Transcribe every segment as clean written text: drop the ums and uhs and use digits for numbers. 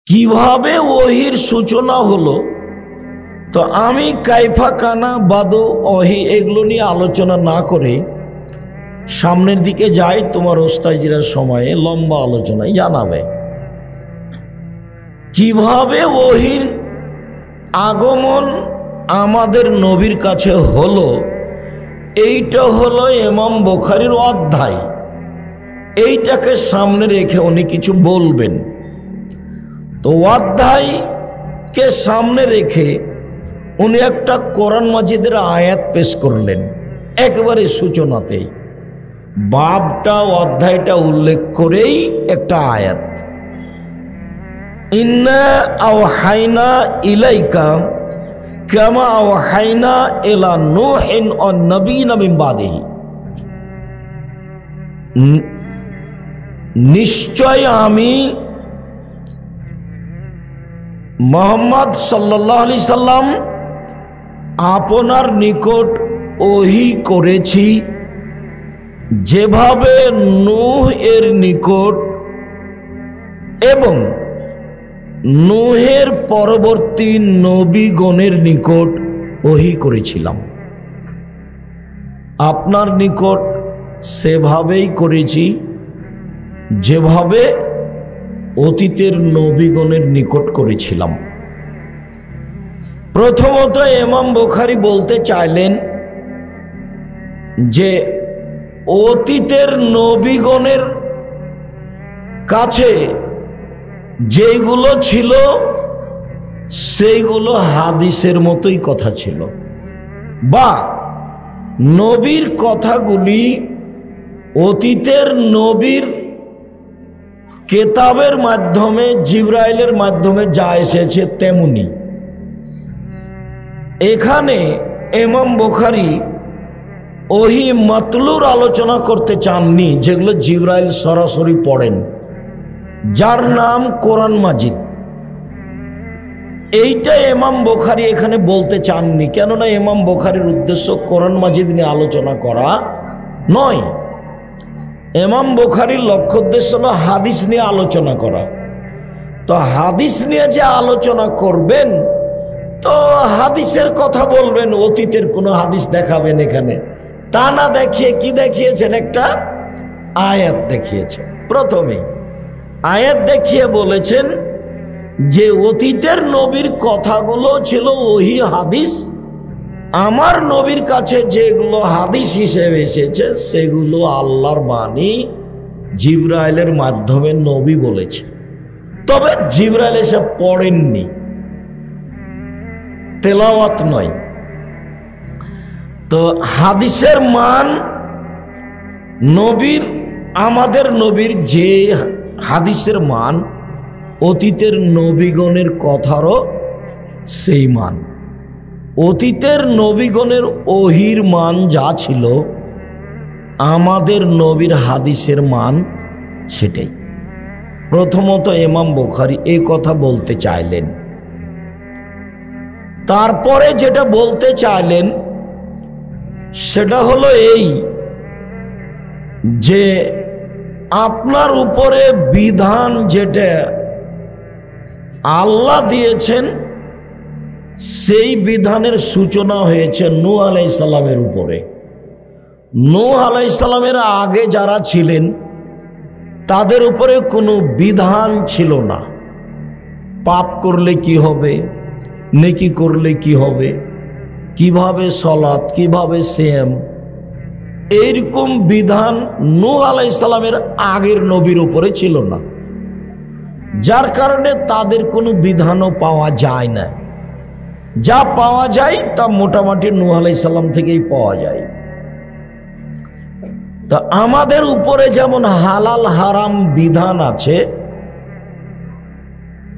কিভাবে ওহির সূচনা হলো, তো আমি কাইফা কানা বাদু ওহি এগুলো নিয়ে আলোচনা না করে সামনের দিকে যাই। তোমার ওস্তাজিরা সময়ে লম্বা আলোচনায় জানাবে কিভাবে ওহির আগমন আমাদের নবীর কাছে হলো। এইটা হলো ইমাম বুখারীর অধ্যায়। এইটাকে সামনে রেখে উনি কিছু বলবেন। তো অধ্যায়কে সামনে রেখে উনি একটা কোরআন মাজিদের আয়াত পেশ করলেন একেবারে সূচনাতেই। বাবটা অধ্যায়টা উল্লেখ করেই একটা আয়াত, ইন্না আওহাইনা ইলাইকা কামা আওহাইনা ইলা নূহিন ওয়ান নাবিয়িনা মিন বাদিহি। নিশ্চয় আমি মুহাম্মদ সাল্লাল্লাহু আলাইহি সাল্লাম আপনার নিকট ওহী করেছি যেভাবে নূহ এর নিকট এবং নূহের পরবর্তী নবীগণের নিকট ওহী করেছিলাম। আপনার নিকট সেভাবেই করেছি যেভাবে অতীতের নবীগণের নিকট করেছিলাম। প্রথমত ইমাম বুখারী বলতে চাইলেন যে অতীতের নবীগণের কাছে যেগুলো ছিল সেইগুলো হাদিসের মতোই কথা ছিল, বা নবীর কথাগুলি অতীতের নবীর কেতাবের মাধ্যমে জিবরাইলের মাধ্যমে যা এসেছে তেমনি। এখানে ইমাম বুখারী ওহী মাতলুর আলোচনা করতে চাননি, যেগুলো জিবরাইল সরাসরি পড়েন, যার নাম কোরআন মাজিদ। এইটা ইমাম বুখারী এখানে বলতে চাননি, কেননা ইমাম বুখারীর উদ্দেশ্য কোরআন মাজিদ নিয়ে আলোচনা করা নয়। ইমাম বুখারীর লক্ষ্য উদ্দেশ্য হলো হাদিস নিয়ে আলোচনা করা। তো হাদিস নিয়ে যে আলোচনা করবেন, তো হাদিসের কথা বলবেন, অতীতের কোনো হাদিস দেখাবেন এখানে তা না দেখিয়ে কি দেখিয়েছেন, একটা আয়াত দেখিয়েছেন। প্রথমে আয়াত দেখিয়ে বলেছেন যে অতীতের নবীর কথাগুলো ছিল ওহী হাদিস, আমার নবীর কাছে যেগুলো হাদিস হিসেবে এসেছে সেগুলো আল্লাহর বাণী, জিবরাইলের মাধ্যমে নবী বলেছে। তবে জিবরাইল এসে পড়েননি, তেলাওয়াত নয়। তো হাদিসের মান নবীর, আমাদের নবীর যে হাদিসের মান, অতীতের নবীগণের কথারও সেই মান। অতীতের নবীগণের ওহীর মান যা ছিল, আমাদের নবীর হাদিসের মান সেটাই। প্রথমত ইমাম বুখারী এই কথা বলতে চাইলেন। তারপরে যেটা বলতে চাইলেন সেটা হলো এই যে আপনার উপরে বিধান যেটা আল্লাহ দিয়েছেন, সেই বিধানের সূচনা হয়েছে নূহ আলাইহিস সালামের উপরে। নূহ আলাইহিস সালামের আগে যারা ছিলেন তাদের উপরে কোনো বিধান ছিল না। পাপ করলে কি হবে, নেকি করলে কি হবে, কিভাবে সলাত, কিভাবে সিয়াম, এইরকম বিধান নূহ আলাইহিস সালামের আগের নবীর উপরে ছিল না, যার কারণে তাদের কোনো বিধানও পাওয়া যায় না। যা পাওয়া যায় তা মোটামুটি নূহ আলাইহিস সালাম থেকেই পাওয়া যায়। তা আমাদের উপরে যেমন হালাল হারাম বিধান আছে,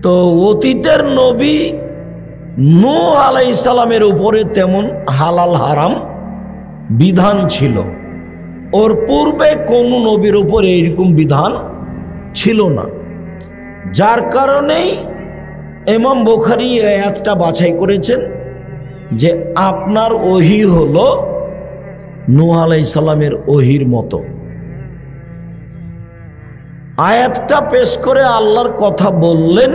তো অতীতের নবী নূহ আলাইহিস সালামের উপরে তেমন হালাল হারাম বিধান ছিল। ওর পূর্বে কোনো নবীর উপরে এরকম বিধান ছিল না, যার কারণেই ইমাম বুখারী এই আয়াতটা বাছাই করেছেন যে আপনার ওহী হলো নূহ আলাইহিস সালামের ওহীর মতো। আয়াতটা পেশ করে আল্লাহর কথা বললেন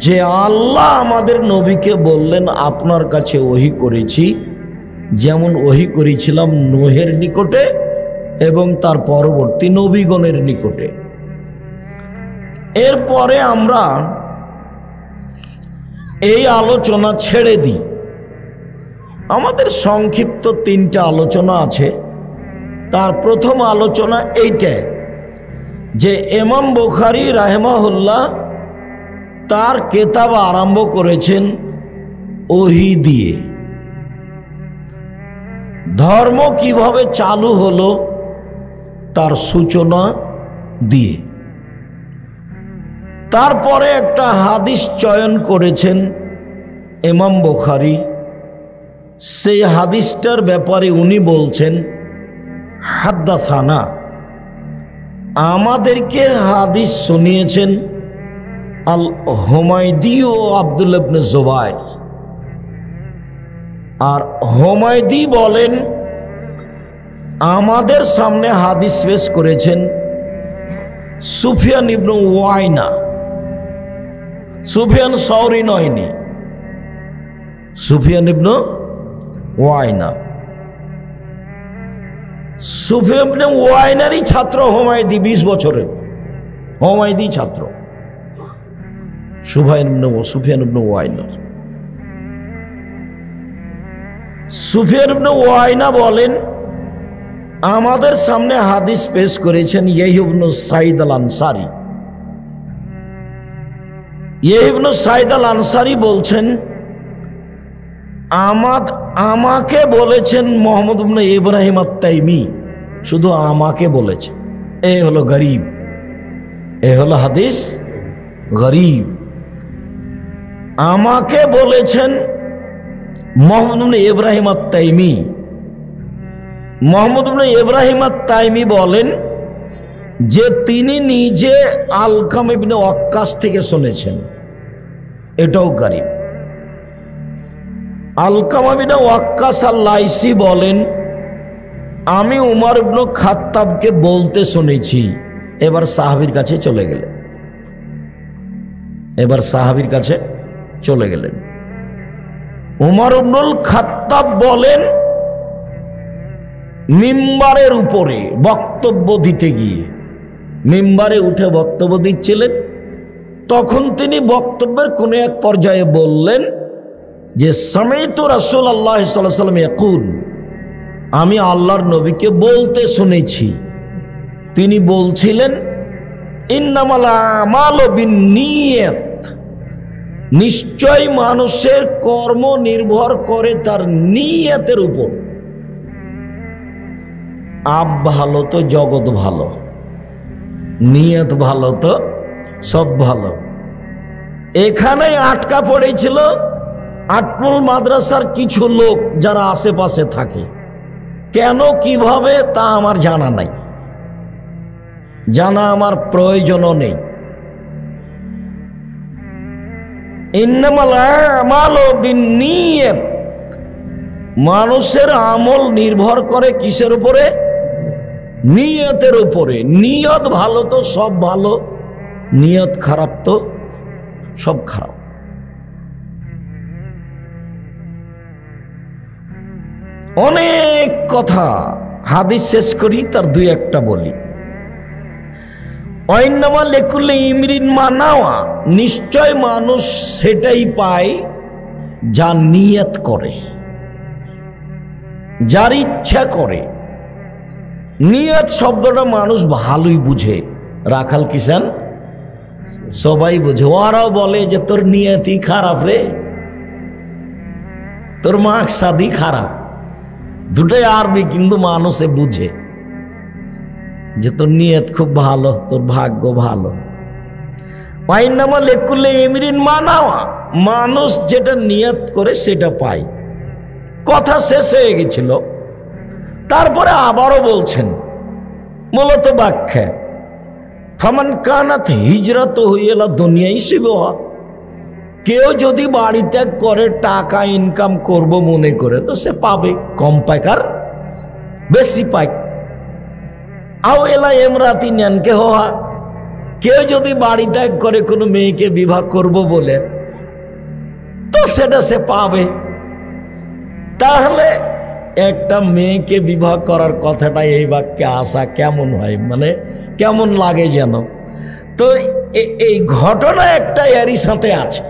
যে আল্লাহ আমাদের নবীকে বললেন আপনার কাছে ওহী করেছি, যেমন ওহী করেছিলাম নূহের নিকটে এবং তার পরবর্তী নবীগণের নিকটে। এরপরে আমরা এই আলোচনা ছেড়ে দিই। আমাদের সংক্ষিপ্ত 3টা আলোচনা আছে। তার প্রথম আলোচনা এইটা যে ইমাম বুখারী রাহিমাহুল্লাহ তার কিতাব আরম্ভ করেছেন ওহী দিয়ে। ধর্ম কিভাবে চালু হলো তার সূচনা দিয়ে। তারপরে একটা হাদিস চয়ন করেছেন ইমাম বুখারী। সেই হাদিসটার ব্যাপারে উনি বলছেন হাদ্দাসানা, আমাদেরকে হাদিস শুনিয়েছেন আল হুমায়দি ও আব্দুল্লাহ ইবনে জুবাইর। আর হুমায়দি বলেন আমাদের সামনে হাদিস পেশ করেছেন সুফিয়ান ইবনে ওয়াইনা। সুফিয়ান সাউরি নয়নি, সুফিয়ান ইবনে ওয়াইনা। সুফিয়ান ইবনে ওয়াইনারই ছাত্র হুমায়দি, 20 বছরের হুমায়দি ছাত্র সুফিয়ান ইবনে ওয়াইনা। সুফিয়ান ইবনে ওয়াইনা বলেন আমাদের সামনে হাদিস পেশ করেছেন ইয়াহইয়া ইবনে সাঈদ আল আনসারী। ইয়াহইয়া ইবনে সাঈদ আল আনসারী বলছেন আমাকে বলেছেন মুহাম্মদ ইবনে ইব্রাহিম আত-তাইমি, শুধু আমাকে বলেছেন। এ হলো গরিব, এ হলো হাদিস গরিব। আমাকে বলেছেন মুহাম্মদ ইবনে ইব্রাহিম আত-তাইমি। মুহাম্মদ ইবনে ইব্রাহিম আত-তাইমি বলেন যে তিনি নিজে আলকাম ইবনে ওয়াক্কাস থেকে শুনেছেন, এটাও গরিব। আলকাম ইবনে ওয়াক্কাস আল-লাইসি বলেন আমি উমর ইবনে খাত্তাবকে বলতে শুনেছি। এবার সাহাবীর কাছে চলে গেলেন, এবার সাহাবীর কাছে চলে গেলেন। উমর ইবনুল খাত্তাব বলেন মিম্বারের উপরে বক্তব্য দিতে গিয়ে, মিম্বারে উঠে বক্তব্য দিচ্ছিলেন, তখন তিনি বক্তব্যের কোনো এক পর্যায়ে বললেন যে সামিতু রাসূলুল্লাহ সাল্লাল্লাহু আলাইহি ওয়াসাল্লাম ইয়াকুল, আমি আল্লাহর নবীকে বলতে শুনেছি। তিনি বলছিলেন ইন্নামাল আমালু বিন্নিয়াত, নিশ্চয় মানুষের কর্ম নির্ভর করে তার নিয়তের উপর। আপ ভালো তো জগৎ ভালো, নিয়ত ভালো তো সব ভালো। এখানে আটকা পড়েছিল আটমুল মাদ্রাসার কিছু লোক যারা আশেপাশে থাকে। কেন কিভাবে তা আমার জানা নাই, জানা আমার প্রয়োজনও নেই। ইন্নামাল আমালু বিন্নিয়াত, মানুষের আমল নির্ভর করে কিসের উপরে? নিয়তের উপরে। নিয়ত ভালো তো সব ভালো, নিয়ত খারাপ তো সব খারাপ। অনেক কথা হাদিস শেষ করি, তার 2-1টা বলি। ওয়াইন্নামা লিকুল্লি ইমরিন মা নাওয়া, নিশ্চয় মানুষ সেটাই পায় যা নিয়ত করে, যার ইচ্ছা করে। নিয়ত শব্দটা মানুষ ভালোই বুঝে, রাখাল কিষান সবাই বুঝে। ওরাও বলে যে তোর নিয়তই খারাপ রে, তোর মাকসাদই খারাপ। দুটোই আরবি, কিন্তু মানুষে বুঝে যে তোর নিয়ত খুব ভালো, তোর ভাগ্য ভালো। ওয়াইন্নামা লিকুল্লি ইমরিন মা নাওয়া, মানুষ যেটা নিয়ত করে সেটা পায়। কথা শেষ হয়ে গেছিল। তারপরে আবারও বলছেন মূলত ব্যাখ্যা, ফামান কানাত হিজরাতুহু ইলা দুনিয়াই ইউসিবুহা, কেউ যদি বাড়ি ত্যাগ করে টাকা ইনকাম করব মনে করে, তো সে পাবে, কম পাক আর বেশি পাক। আও এলা ইমরাতিন ইয়ানকিহুহা, কেউ যদি বাড়ি ত্যাগ করে কোনো মেয়েকে বিবাহ করব বলে, তো সেটা সে পাবে। তাহলে একটা মেয়েকে বিবাহ করার কথাটা এই বাক্যে আসা কেমন হয়, মানে কেমন লাগে যেন। তো এই ঘটনা একটা এরই সাথে আছে।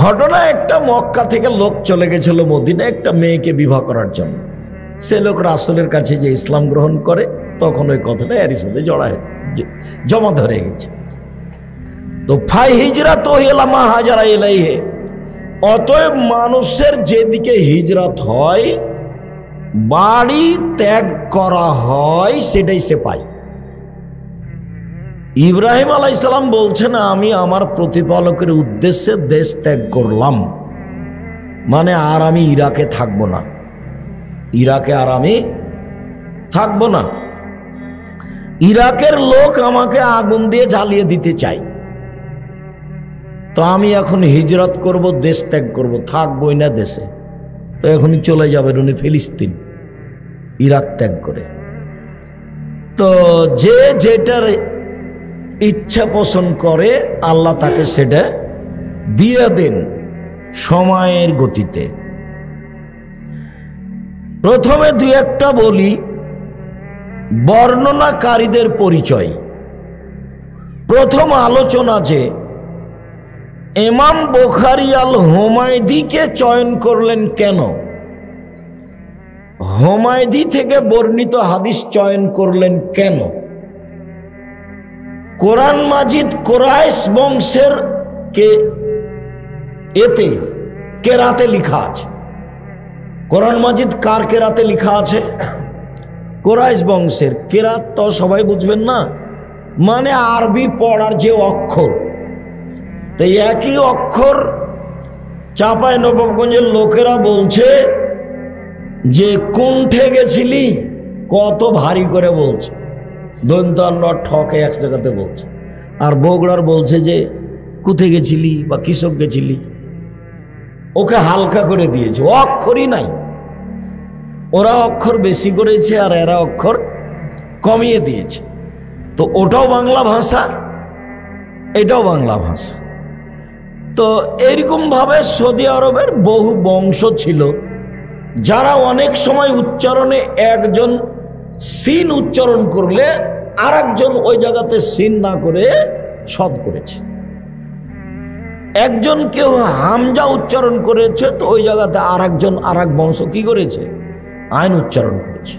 ঘটনা একটা, মক্কা থেকে লোক চলে গেছিল মদিনা একটা মেয়েকে বিবাহ করার জন্য। সে লোক রাসূলের কাছে যে ইসলাম গ্রহণ করে, তখন ওই কথাটা এরই সাথে জমা ধরে গেছে। তো ফাই হিজরাত মা হাজারা ইলাইহি, অতএব মানুষের যেদিকে হিজরত হয়, বাড়ি ত্যাগ করা হয়, সেটাই সে পায়। ইব্রাহিম আলাইহিস সালাম বলছেন, আমি আমার প্রতিপালকের উদ্দেশ্যে দেশ ত্যাগ করলাম, মানে আর আমি ইরাকে থাকবো না, ইরাকে আর আমি থাকবো না। ইরাকের লোক আমাকে আগুন দিয়ে জ্বালিয়ে দিতে চায়, তো আমি এখন হিজরত করব, দেশ ত্যাগ করব, থাকবই না দেশে। তো এখনই চলে যাবেন উনি ফিলিস্তিন, ইরাক ত্যাগ করে। তো যে যেটার ইচ্ছা পোষণ করে আল্লাহ তাকে সেটা দিয়ে দেন সময়ের গতিতে। প্রথমে দুই একটা বলি বর্ণনাকারীদের পরিচয়। প্রথম আলোচনা যে ইমাম বুখারী আল হুমায়দিকে চয়ন করলেন কেন, হুমায়দি থেকে বর্ণিত হাদিস চয়ন করলেন কেন। কোরআন মাজিদ কুরাইশ বংশের এতে কেরাতে লিখা আছে। কোরআন মাজিদ কার কেরাতে লিখা আছে? কুরাইশ বংশের। কেরাত তো সবাই বুঝবেন না, মানে আরবি পড়ার যে অক্ষর। তো একই অক্ষর চাঁপাই নবাবগঞ্জের লোকেরা বলছে যে কুণ্ঠে গেছিলি, কত ভারী করে বলছে, দন্তান্ন ঠকে এক জায়গাতে বলছে। আর বগুড়ার বলছে যে কুথে গেছিলি বা কৃষক গেছিলি, ওকে হালকা করে দিয়েছে, অক্ষরই নাই। ওরা অক্ষর বেশি করেছে আর এরা অক্ষর কমিয়ে দিয়েছে। তো ওটাও বাংলা ভাষা, এটাও বাংলা ভাষা। তো এইরকমভাবে সৌদি আরবের বহু বংশ ছিল যারা অনেক সময় উচ্চারণে একজন সিন উচ্চারণ করলে আর একজন ওই জায়গাতে সিন না করে সদ করেছে। একজন কেউ হামজা উচ্চারণ করেছে, তো ওই জায়গাতে আর একজন আর এক বংশ কি করেছে, আইন উচ্চারণ করেছে।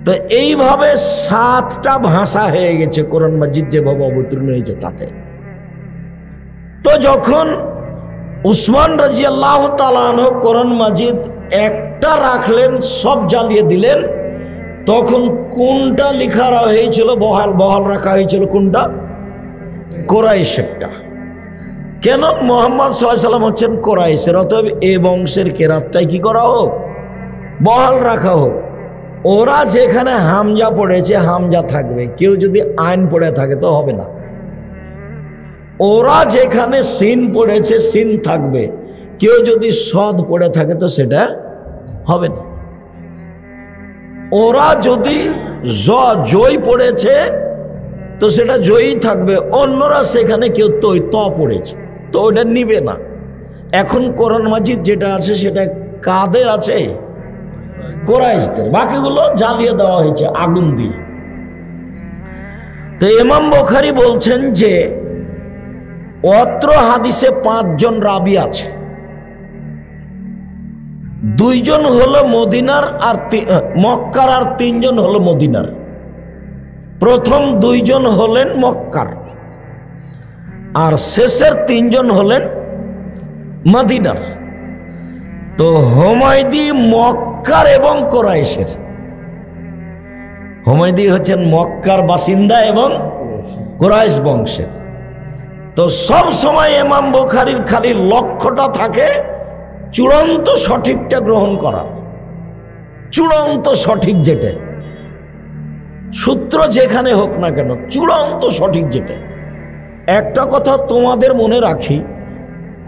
তো এইভাবে 7টা ভাষা হয়ে গেছে কোরআন মাজিদ যেভাবে অবতীর্ণ হয়েছে তাতে। তো যখন উসমান রাদিয়াল্লাহু তাআলা আনহু কোরআন মাজিদ একটা রাখলেন, সব জ্বালিয়ে দিলেন, তখন কোনটা লিখা হয়েছিল, বহাল রাখা হয়েছিল কোনটা? কুরাইশেরটা। কেন? মুহাম্মদ সাল্লাল্লাহু আলাইহি ওয়াসাল্লাম হচ্ছেন কুরাইশের, অতএব এ বংশের কেরাতটাই কি করা হোক, বহাল রাখা হোক। ওরা যেখানে হামজা পড়েছে হামজা থাকবে, কেউ যদি আইন পড়ে থাকে তো হবে না। ওরা যেখানে সিন পড়েছে সিন থাকবে, কেউ যদি সদ পড়ে থাকে তো সেটা হবে না। ওরা যদি জয় পড়েছে তো সেটা জয়ই থাকবে, অন্যরা সেখানে কেউ ত পড়েছে তো ওটা নিবে না। এখন কোরআন মাজিদ যেটা আছে সেটা কাদের আছে? কুরাইশদের। বাকিগুলো জ্বালিয়ে দেওয়া হয়েছে আগুন দিয়ে। তো ইমাম বুখারী বলছেন যে অত্র হাদিসে 5 জন রাবি আছে। 2 জন হলো মদিনার আর মক্কার, আর 3 জন হলো মদিনার। প্রথম 2 জন হলেন মক্কার, আর শেষের 3 জন হলেন মদিনার। তো হুমায়দি মক্কার এবং কুরাইশের। হুমায়দি হচ্ছেন মক্কার বাসিন্দা এবং কুরাইশ বংশের। তো সব সময় ইমাম বুখারীর খালি লক্ষ্যটা থাকে চূড়ান্ত সঠিকটা গ্রহণ করার। চূড়ান্ত সঠিক যেটা, সূত্র যেখানে হোক না কেন, চূড়ান্ত সঠিক যেটা। একটা কথা তোমাদের মনে রাখি,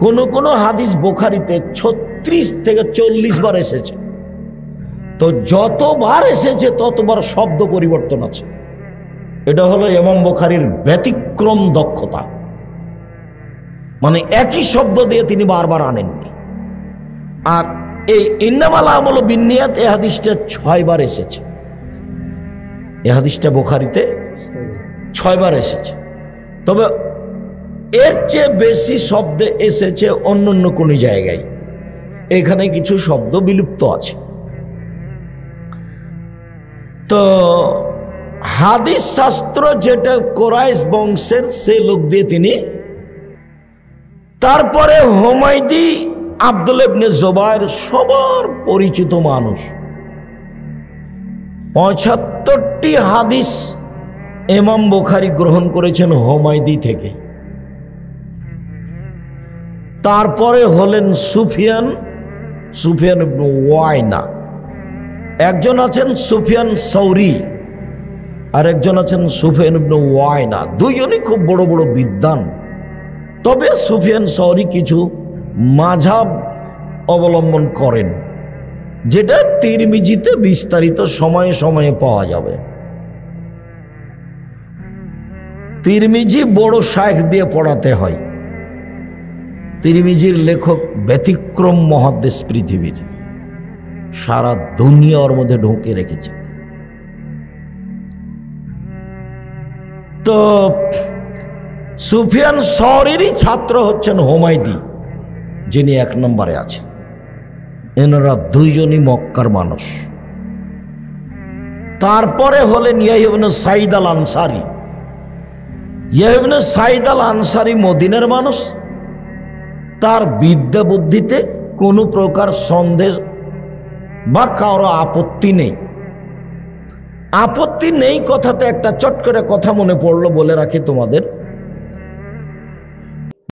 কোন কোন হাদিস বুখারীতে 36 থেকে 40 বার এসেছে, তো যতবার এসেছে ততবার শব্দ পরিবর্তন আছে। এটা হলো ইমাম বুখারীর ব্যতিক্রম দক্ষতা, মানে একই শব্দ দিয়ে তিনি বারবার আনেননি। আর এই ইন্নামাল আমালু বিন্নিয়াত এই হাদিসটা 6 বার এসেছে। এই হাদিসটা বুখারীতে 6 বার এসেছে। তবে এর চেয়ে বেশি শব্দে এসেছে অন্য অন্য কোনো জায়গায়। এখানে কিছু শব্দ বিলুপ্ত আছে। তো হাদিস শাস্ত্র যেটা কুরাইশ বংশের সে লোক দিয়ে তিনি, তারপরে হুমায়দি আব্দুল্লাহ ইবনে জুবায়ের সবার পরিচিত মানুষ। ৭৫টি হাদিস ইমাম বুখারী গ্রহণ করেছেন হুমায়দি থেকে। তারপরে হলেন সুফিয়ান ইবনে ওয়াইনা, একজন আছেন সুফিয়ান সৌরি, আর একজন আছেন সুফিয়ান ইবনে ওয়াইনা। দুইজনই খুব বড় বড় বিদ্বান। তবে সুফিয়ান সৌরি কিছু মাযহাব অবলম্বন করেন, যেটা তিরমিজিতে বিস্তারিত সময়ে সময়ে পাওয়া যাবে। তিরমিজি বড় শাইখ দিয়ে পড়াতে হয়। তিরমিজির লেখক ব্যতিক্রম মুহাদ্দিস পৃথিবীর, সারা দুনিয়া ওর মধ্যে ঢুকে রেখেছে। তো সুফিয়ান সৌরিরই ছাত্র হচ্ছেন হুমায়দি, যিনি 1 নম্বরে আছেন। এনারা দুইজনই মক্কার মানুষ। তারপরে হলেন ইয়াহইয়া ইবনে সাঈদ আল আনসারী। ইয়াহইয়া ইবনে সাঈদ আল আনসারী মদিনার মানুষ। তার বিদ্যা বুদ্ধিতে কোনো প্রকার সন্দেহ বা কারো আপত্তি নেই। আপত্তি নেই কথাতে একটা চট করে কথা মনে পড়লো, বলে রাখি তোমাদের।